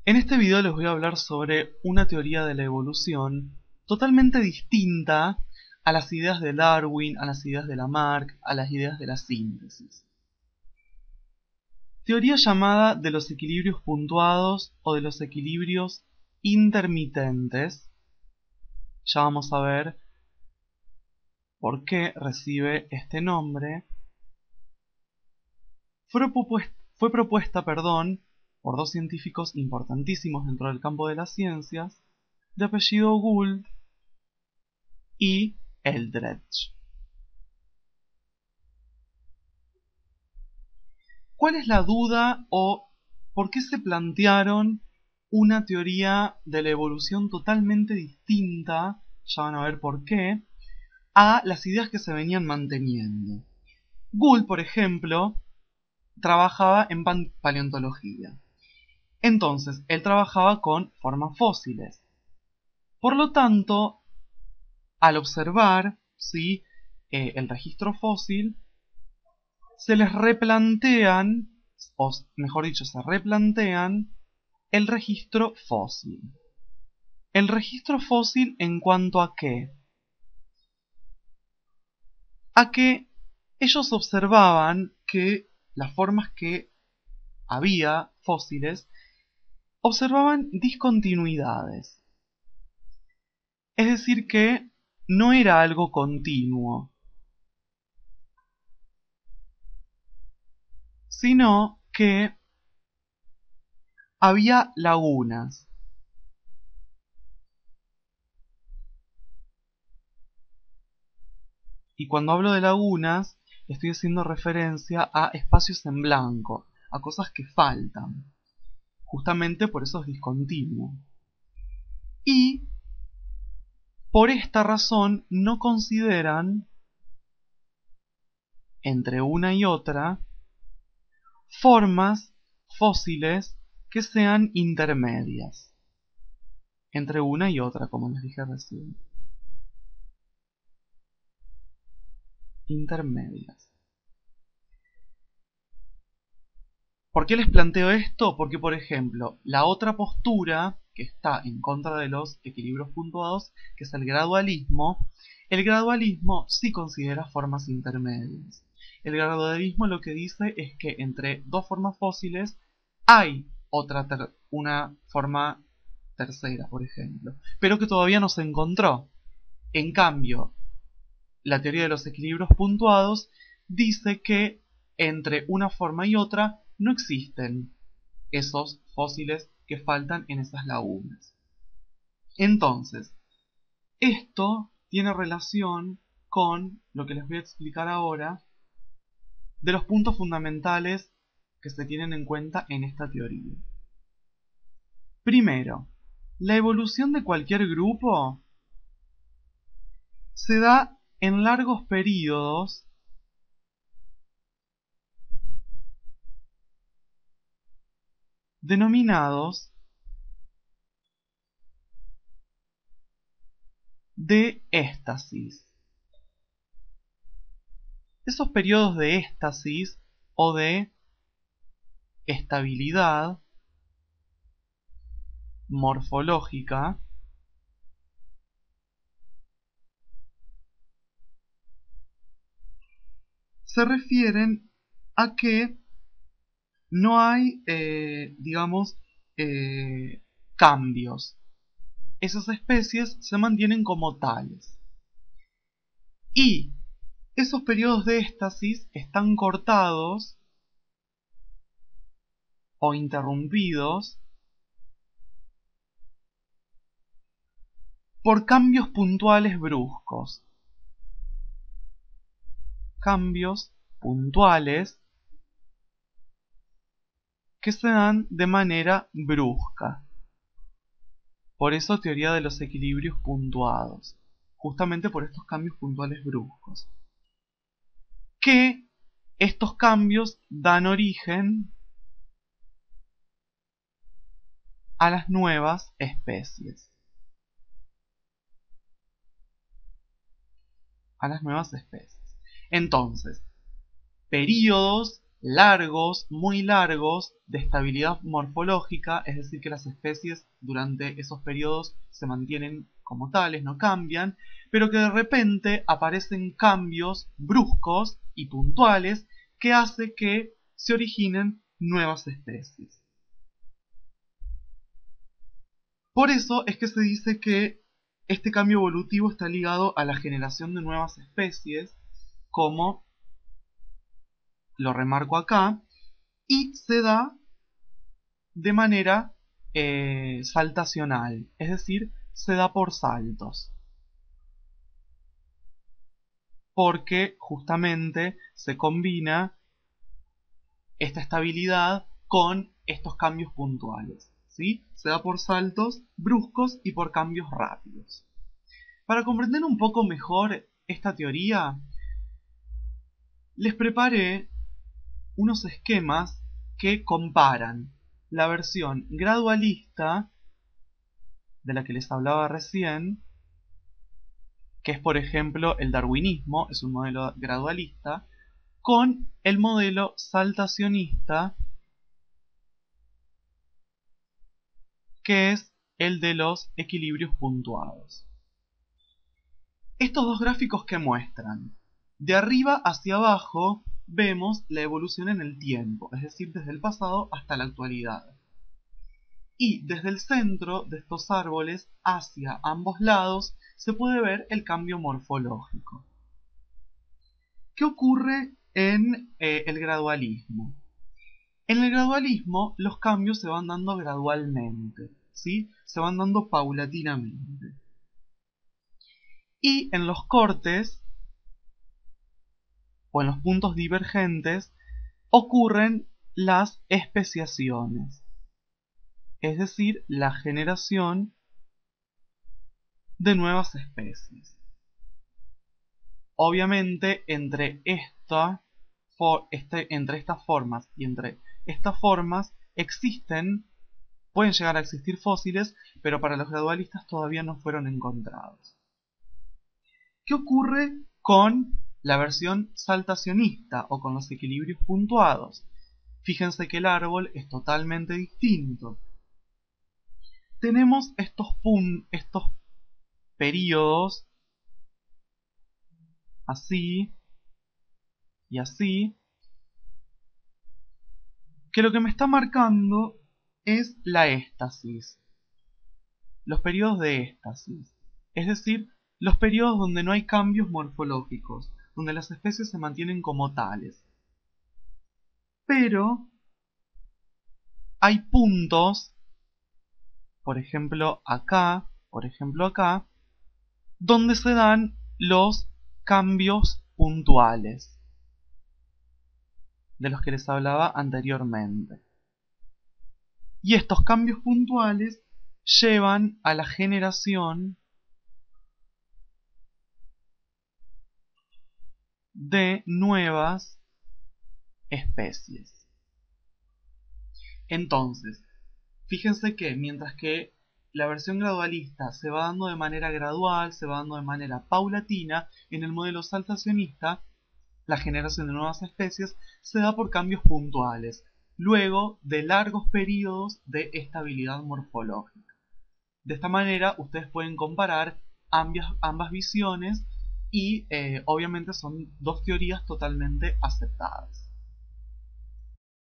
En este video les voy a hablar sobre una teoría de la evolución totalmente distinta a las ideas de Darwin, a las ideas de Lamarck, a las ideas de la síntesis. Teoría llamada de los equilibrios puntuados o de los equilibrios intermitentes. Ya vamos a ver por qué recibe este nombre. Fue propuesta, por dos científicos importantísimos dentro del campo de las ciencias, de apellido Gould y Eldredge. ¿Cuál es la duda o por qué se plantearon una teoría de la evolución totalmente distinta, ya van a ver por qué, a las ideas que se venían manteniendo? Gould, por ejemplo, trabajaba en paleontología. Entonces, él trabajaba con formas fósiles. Por lo tanto, al observar ¿sí? El registro fósil, se les replantean, o mejor dicho, se replantean el registro fósil. ¿El registro fósil en cuanto a qué? A que ellos observaban que las formas que había fósiles observaban discontinuidades. Es decir, que no era algo continuo, sino que había lagunas. Y cuando hablo de lagunas, estoy haciendo referencia a espacios en blanco, a cosas que faltan. Justamente por eso es discontinuo. Y por esta razón no consideran, entre una y otra, formas fósiles que sean intermedias. Entre una y otra, como les dije recién. Intermedias. ¿Por qué les planteo esto? Porque, por ejemplo, la otra postura que está en contra de los equilibrios puntuados, que es el gradualismo sí considera formas intermedias. El gradualismo lo que dice es que entre dos formas fósiles hay una forma tercera, por ejemplo, pero que todavía no se encontró. En cambio, la teoría de los equilibrios puntuados dice que entre una forma y otra no existen esos fósiles que faltan en esas lagunas. Entonces, esto tiene relación con lo que les voy a explicar ahora de los puntos fundamentales que se tienen en cuenta en esta teoría. Primero, la evolución de cualquier grupo se da en largos períodos denominados de éstasis. Esos periodos de éstasis o de estabilidad morfológica se refieren a que no hay, digamos, cambios. Esas especies se mantienen como tales. Y esos periodos de éstasis están cortados o interrumpidos por cambios puntuales bruscos. Cambios puntuales que se dan de manera brusca. Por eso teoría de los equilibrios puntuados. Justamente por estos cambios puntuales bruscos. Que estos cambios dan origen a las nuevas especies. Entonces, periodos largos, muy largos, de estabilidad morfológica, es decir, que las especies durante esos periodos se mantienen como tales, no cambian, pero que de repente aparecen cambios bruscos y puntuales que hace que se originen nuevas especies. Por eso es que se dice que este cambio evolutivo está ligado a la generación de nuevas especies, como lo remarco acá, y se da de manera saltacional, es decir, se da por saltos, porque justamente se combina esta estabilidad con estos cambios puntuales, ¿sí? Se da por saltos bruscos y por cambios rápidos. Para comprender un poco mejor esta teoría, les preparé unos esquemas que comparan la versión gradualista de la que les hablaba recién, que es por ejemplo el darwinismo, es un modelo gradualista, con el modelo saltacionista, que es el de los equilibrios puntuados. Estos dos gráficos que muestran, de arriba hacia abajo vemos la evolución en el tiempo, es decir, desde el pasado hasta la actualidad. Y desde el centro de estos árboles hacia ambos lados se puede ver el cambio morfológico. ¿Qué ocurre en el gradualismo? En el gradualismo los cambios se van dando gradualmente, ¿sí? Se van dando paulatinamente. Y en los cortes o en los puntos divergentes ocurren las especiaciones, es decir, la generación de nuevas especies. Obviamente entre estas formas y entre estas formas pueden llegar a existir fósiles, pero para los gradualistas todavía no fueron encontrados. ¿Qué ocurre con la versión saltacionista o con los equilibrios puntuados? Fíjense que el árbol es totalmente distinto. Tenemos estos periodos así y así, que lo que me está marcando es la éstasis, los periodos de éstasis, es decir, los periodos donde no hay cambios morfológicos, donde las especies se mantienen como tales. Pero hay puntos, por ejemplo acá, donde se dan los cambios puntuales, de los que les hablaba anteriormente. Y estos cambios puntuales llevan a la generación de nuevas especies. Entonces, fíjense que mientras que la versión gradualista se va dando de manera gradual, se va dando de manera paulatina, en el modelo saltacionista, la generación de nuevas especies se da por cambios puntuales, luego de largos periodos de estabilidad morfológica. De esta manera, ustedes pueden comparar ambas visiones y obviamente son dos teorías totalmente aceptadas.